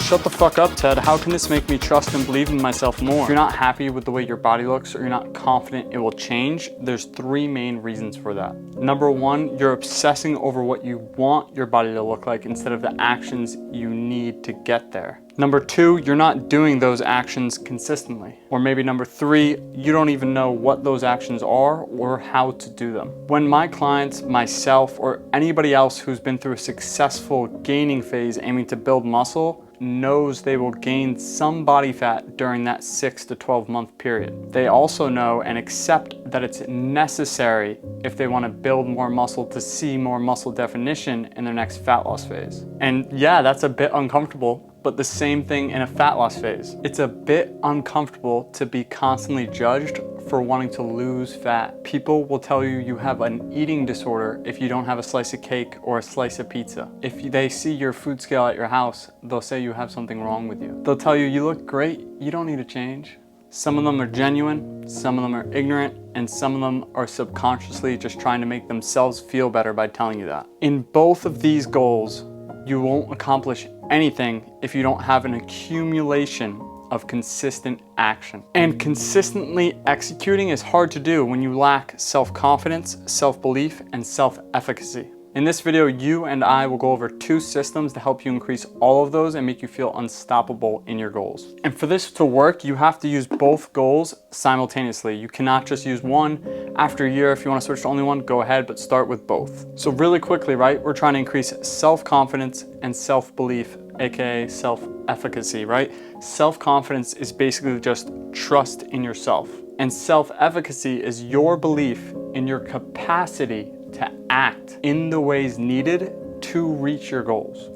Shut the fuck up, Ted. How can this make me trust and believe in myself more? If you're not happy with the way your body looks or you're not confident it will change, there's three main reasons for that. Number one, you're obsessing over what you want your body to look like instead of the actions you need to get there. Number two, you're not doing those actions consistently. Or maybe number three, you don't even know what those actions are or how to do them. When my clients, myself, or anybody else who's been through a successful gaining phase aiming to build muscle knows they will gain some body fat during that 6 to 12 month period. They also know and accept that it's necessary if they want to build more muscle to see more muscle definition in their next fat loss phase. And yeah, that's a bit uncomfortable, but the same thing in a fat loss phase. It's a bit uncomfortable to be constantly judged for wanting to lose fat. People will tell you you have an eating disorder if you don't have a slice of cake or a slice of pizza. If they see your food scale at your house, they'll say you have something wrong with you. They'll tell you, you look great, you don't need to change. Some of them are genuine, some of them are ignorant, and some of them are subconsciously just trying to make themselves feel better by telling you that. In both of these goals, you won't accomplish anything if you don't have an accumulation of consistent action. And consistently executing is hard to do when you lack self-confidence, self-belief, and self-efficacy. In this video, you and I will go over 2 systems to help you increase all of those and make you feel unstoppable in your goals. And for this to work, you have to use both goals simultaneously. You cannot just use one. After a year, if you want to switch to only one, go ahead, but start with both. So really quickly, right, we're trying to increase self-confidence and self-belief, aka self-efficacy, right? Self-confidence is basically just trust in yourself. And self-efficacy is your belief in your capacity to act in the ways needed to reach your goals.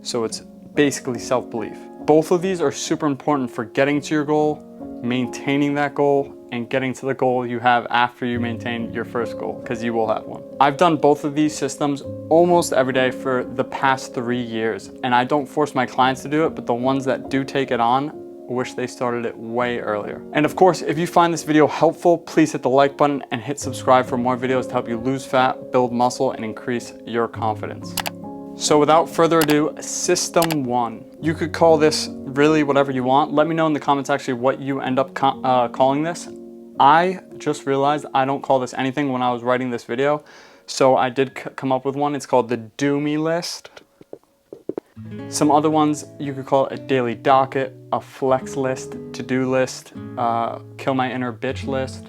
So it's basically self-belief. Both of these are super important for getting to your goal, maintaining that goal, and getting to the goal you have after you maintain your first goal, because you will have one. I've done both of these systems almost every day for the past 3 years, and I don't force my clients to do it, but the ones that do take it on, wish they started it way earlier. And of course, if you find this video helpful, please hit the like button and hit subscribe for more videos to help you lose fat, build muscle, and increase your confidence. So without further ado, system 1. You could call this really whatever you want. Let me know in the comments actually what you end up calling this. I just realized I don't call this anything when I was writing this video. So I did come up with one. It's called the Do Me List. Some other ones, you could call it a daily docket, a flex list, to-do list, kill my inner bitch list.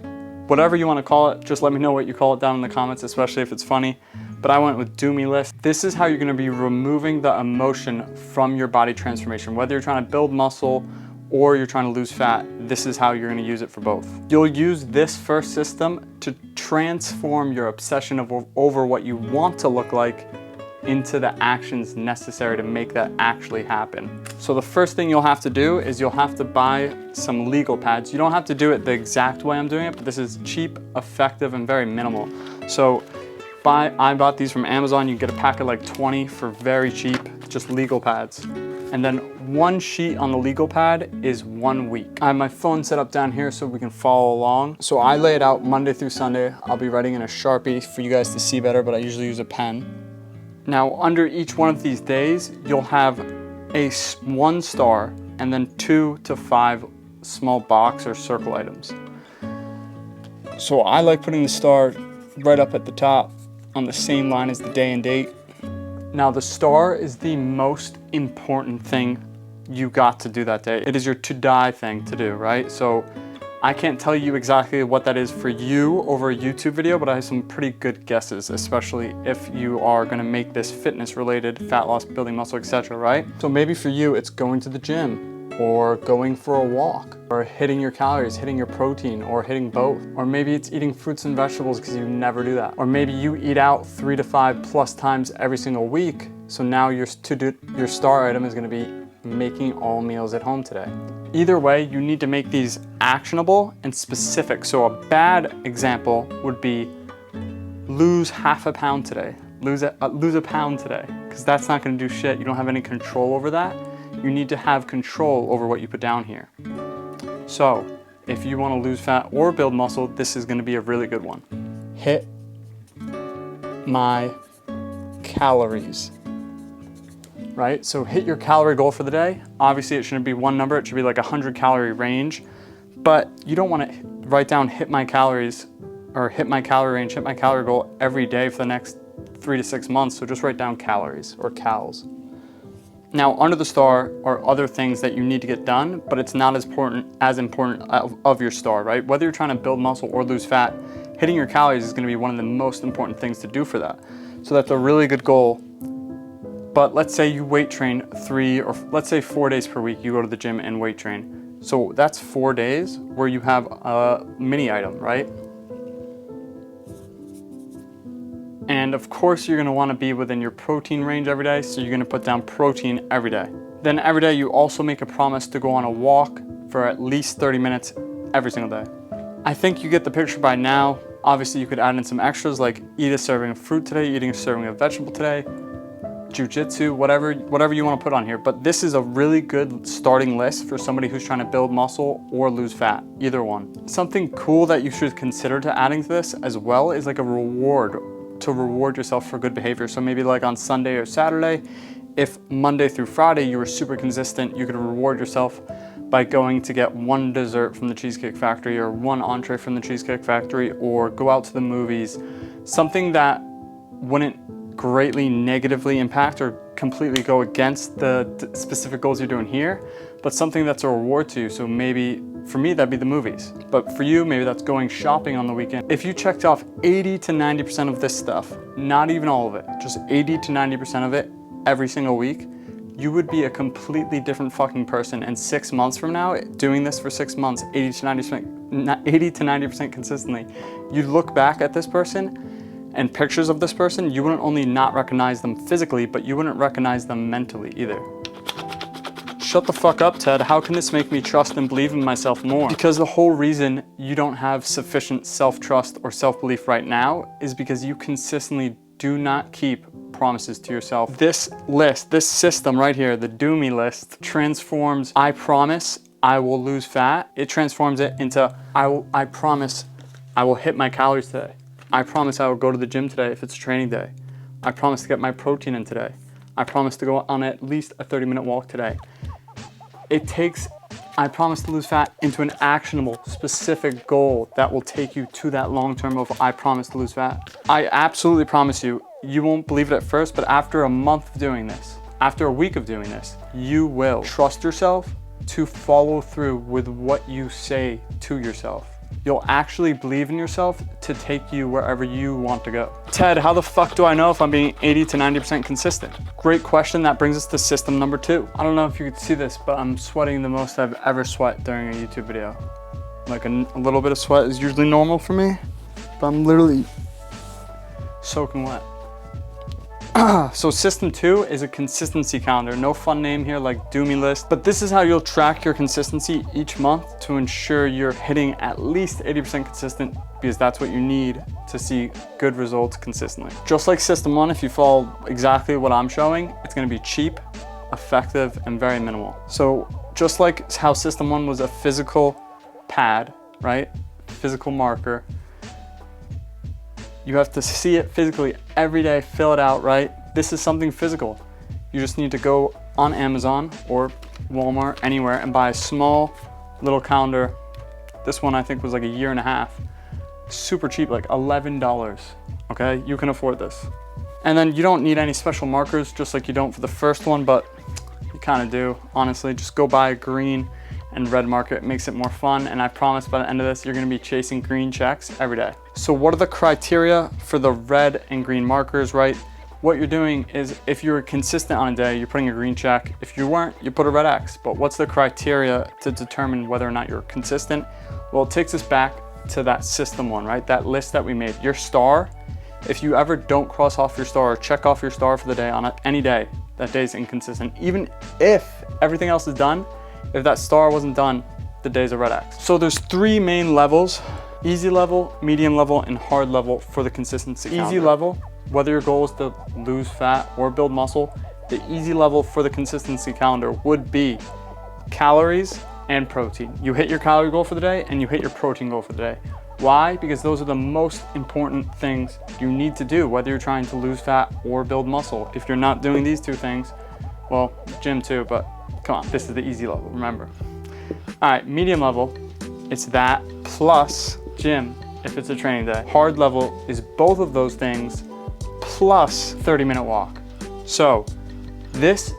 Whatever you want to call it, just let me know what you call it down in the comments, especially if it's funny. But I went with Do Me List. This is how you're going to be removing the emotion from your body transformation. Whether you're trying to build muscle or you're trying to lose fat, this is how you're going to use it for both. You'll use this first system to transform your obsession over what you want to look like into the actions necessary to make that actually happen. So the first thing you'll have to do is you'll have to buy some legal pads. You don't have to do it the exact way I'm doing it, but this is cheap, effective, and very minimal. So I bought these from Amazon. You can get a pack of like 20 for very cheap, just legal pads. And then 1 sheet on the legal pad is 1 week. I have my phone set up down here so we can follow along. So I lay it out Monday through Sunday. I'll be writing in a Sharpie for you guys to see better, but I usually use a pen. Now, under each one of these days, you'll have a 1 star and then 2 to 5 small box or circle items. So I like putting the star right up at the top on the same line as the day and date. Now, the star is the most important thing you got to do that day. It is your to-die thing to do, right? So I can't tell you exactly what that is for you over a YouTube video, but I have some pretty good guesses, especially if you are gonna make this fitness related, fat loss, building muscle, etc., right? So maybe for you, it's going to the gym, or going for a walk, or hitting your calories, hitting your protein, or hitting both. Or maybe it's eating fruits and vegetables because you never do that. Or maybe you eat out 3 to 5 plus times every single week, so now your star item is gonna be making all meals at home today. Either way, you need to make these actionable and specific. So a bad example would be lose half a pound today, lose a pound today, because that's not going to do shit. You don't have any control over that. You need to have control over what you put down here. So if you want to lose fat or build muscle, this is going to be a really good one. Hit my calories. right? So hit your calorie goal for the day. Obviously it shouldn't be one number, it should be like 100 calorie range, but you don't want to write down hit my calories or hit my calorie range, hit my calorie goal every day for the next 3 to 6 months. So just write down calories or cals. Now under the star are other things that you need to get done, but it's not as important of your star, right? Whether you're trying to build muscle or lose fat, hitting your calories is going to be one of the most important things to do for that. So that's a really good goal. But let's say you weight train 3 or let's say 4 days per week, you go to the gym and weight train. So that's 4 days where you have a mini item, right? And of course you're gonna wanna be within your protein range every day, so you're gonna put down protein every day. Then every day you also make a promise to go on a walk for at least 30 minutes every single day. I think you get the picture by now. Obviously you could add in some extras like eat a serving of fruit today, eating a serving of vegetable today, jujitsu, whatever you want to put on here. But this is a really good starting list for somebody who's trying to build muscle or lose fat, either one. Something cool that you should consider to adding to this as well is like a reward, to reward yourself for good behavior. So maybe like on Sunday or Saturday, if Monday through Friday you were super consistent, you could reward yourself by going to get one dessert from the Cheesecake Factory or one entree from the Cheesecake Factory, or go out to the movies. Something that wouldn't greatly negatively impact or completely go against the specific goals you're doing here, but something that's a reward to you. So maybe for me that'd be the movies, but for you maybe that's going shopping on the weekend. If you checked off 80 to 90% of this stuff, not even all of it, just 80 to 90% of it every single week, you would be a completely different fucking person. And 6 months from now, doing this for 6 months, 80 to 90% consistently, you'd look back at this person and pictures of this person, you wouldn't only not recognize them physically, but you wouldn't recognize them mentally either. Shut the fuck up, Ted. How can this make me trust and believe in myself more? Because the whole reason you don't have sufficient self-trust or self-belief right now is because you consistently do not keep promises to yourself. This list, this system right here, the do me list, transforms I promise I will lose fat. It transforms it into I promise I will hit my calories today. I promise I will go to the gym today if it's a training day. I promise to get my protein in today. I promise to go on at least a 30-minute walk today. It takes I promise to lose fat into an actionable, specific goal that will take you to that long term of I promise to lose fat. I absolutely promise you, you won't believe it at first, but after a month of doing this, after a week of doing this, you will trust yourself to follow through with what you say to yourself. You'll actually believe in yourself to take you wherever you want to go. Ted, how the fuck do I know if I'm being 80 to 90% consistent? Great question. That brings us to system number 2. I don't know if you could see this, but I'm sweating the most I've ever sweat during a YouTube video. Like a little bit of sweat is usually normal for me, but I'm literally soaking wet. So system 2 is a consistency calendar. No fun name here like do me list, but this is how you'll track your consistency each month to ensure you're hitting at least 80% consistent, because that's what you need to see good results consistently. Just like system 1, if you follow exactly what I'm showing, it's gonna be cheap, effective, and very minimal. So just like how system 1 was a physical pad, right? Physical marker. You have to see it physically every day, fill it out, right? This is something physical. You just need to go on Amazon or Walmart, anywhere, and buy a small little calendar. This one I think was like a year and a half. Super cheap, like $11, okay? You can afford this. And then you don't need any special markers, just like you don't for the first one, but you kind of do, honestly. Just go buy a green and red marker. It makes it more fun, and I promise by the end of this, you're gonna be chasing green checks every day. So what are the criteria for the red and green markers, right? What you're doing is if you're consistent on a day, you're putting a green check. If you weren't, you put a red X. But what's the criteria to determine whether or not you're consistent? Well, it takes us back to that system 1, right? That list that we made. Your star, if you ever don't cross off your star or check off your star for the day on any day, that day's inconsistent. Even if everything else is done, if that star wasn't done, the day's a red X. So there's 3 main levels: easy level, medium level, and hard level for the consistency calendar. Easy level, whether your goal is to lose fat or build muscle, the easy level for the consistency calendar would be calories and protein. You hit your calorie goal for the day and you hit your protein goal for the day. Why? Because those are the most important things you need to do, whether you're trying to lose fat or build muscle. If you're not doing these 2 things, Well, gym too, but come on, this is the easy level, remember. All right, medium level, it's that plus gym if it's a training day. Hard level is both of those things plus 30-minute walk. So this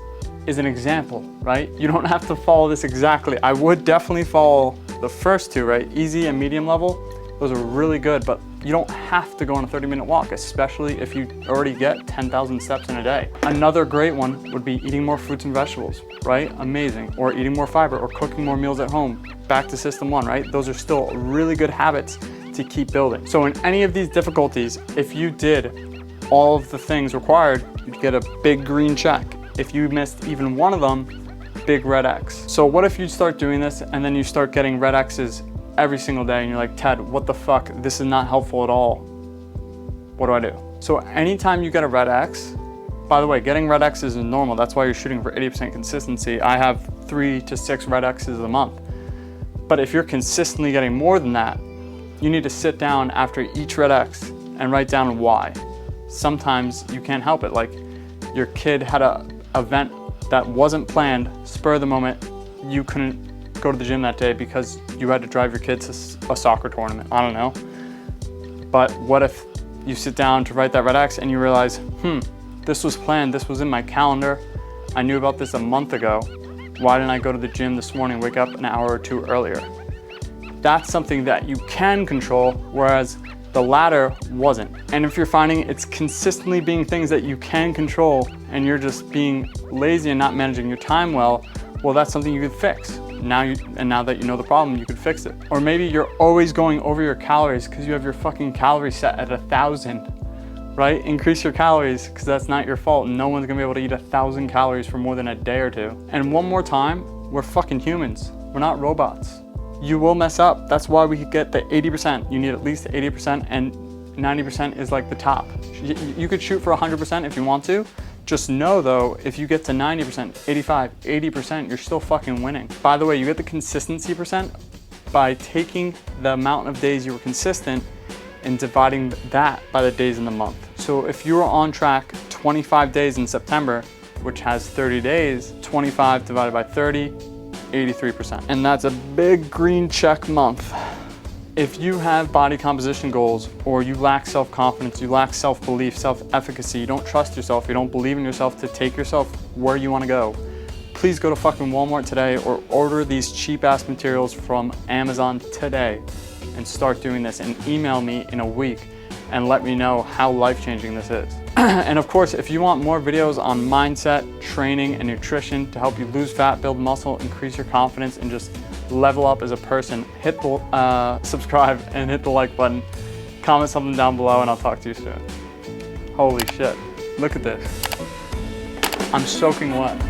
is an example, right? You don't have to follow this exactly. I would definitely follow the first two, right? Easy and medium level, those are really good, but you don't have to go on a 30-minute walk, especially if you already get 10,000 steps in a day. Another great one would be eating more fruits and vegetables, right? Amazing. Or eating more fiber or cooking more meals at home. Back to system one, right? Those are still really good habits to keep building. So in any of these difficulties, if you did all of the things required, you'd get a big green check. If you missed even one of them, big red X. So what if you start doing this and then you start getting red X's every single day and you're like, Ted, what the fuck? This is not helpful at all. What do I do? So anytime you get a red X, by the way, getting red X's is normal. That's why you're shooting for 80% consistency. I have 3 to 6 red X's a month. But if you're consistently getting more than that, you need to sit down after each red X and write down why. Sometimes you can't help it. Like your kid had an event that wasn't planned, spur of the moment, you couldn't go to the gym that day because you had to drive your kids to a soccer tournament. I don't know. But what if you sit down to write that red X and you realize, this was planned, this was in my calendar. I knew about this a month ago. Why didn't I go to the gym this morning, wake up an hour or two earlier? That's something that you can control, whereas the latter wasn't. And if you're finding it's consistently being things that you can control and you're just being lazy and not managing your time well, that's something you could fix. Now that you know the problem, you could fix it. Or maybe you're always going over your calories because you have your fucking calories set at 1,000, right? Increase your calories because that's not your fault. No one's gonna be able to eat 1,000 calories for more than a day or two. And one more time, we're fucking humans. We're not robots. You will mess up. That's why we get the 80%. You need at least 80% and 90% is like the top. You could shoot for 100% if you want to. Just know though, if you get to 90%, 85, 80%, you're still fucking winning. By the way, you get the consistency percent by taking the amount of days you were consistent and dividing that by the days in the month. So if you were on track 25 days in September, which has 30 days, 25 divided by 30, 83%. And that's a big green check month. If you have body composition goals or you lack self-confidence, you lack self-belief, self-efficacy, you don't trust yourself, you don't believe in yourself to take yourself where you want to go, please go to fucking Walmart today or order these cheap ass materials from Amazon today and start doing this and email me in a week and let me know how life-changing this is. And of course, if you want more videos on mindset, training, and nutrition to help you lose fat, build muscle, increase your confidence, and just level up as a person, hit the subscribe and hit the like button. Comment something down below and I'll talk to you soon. Holy shit, look at this. I'm soaking wet.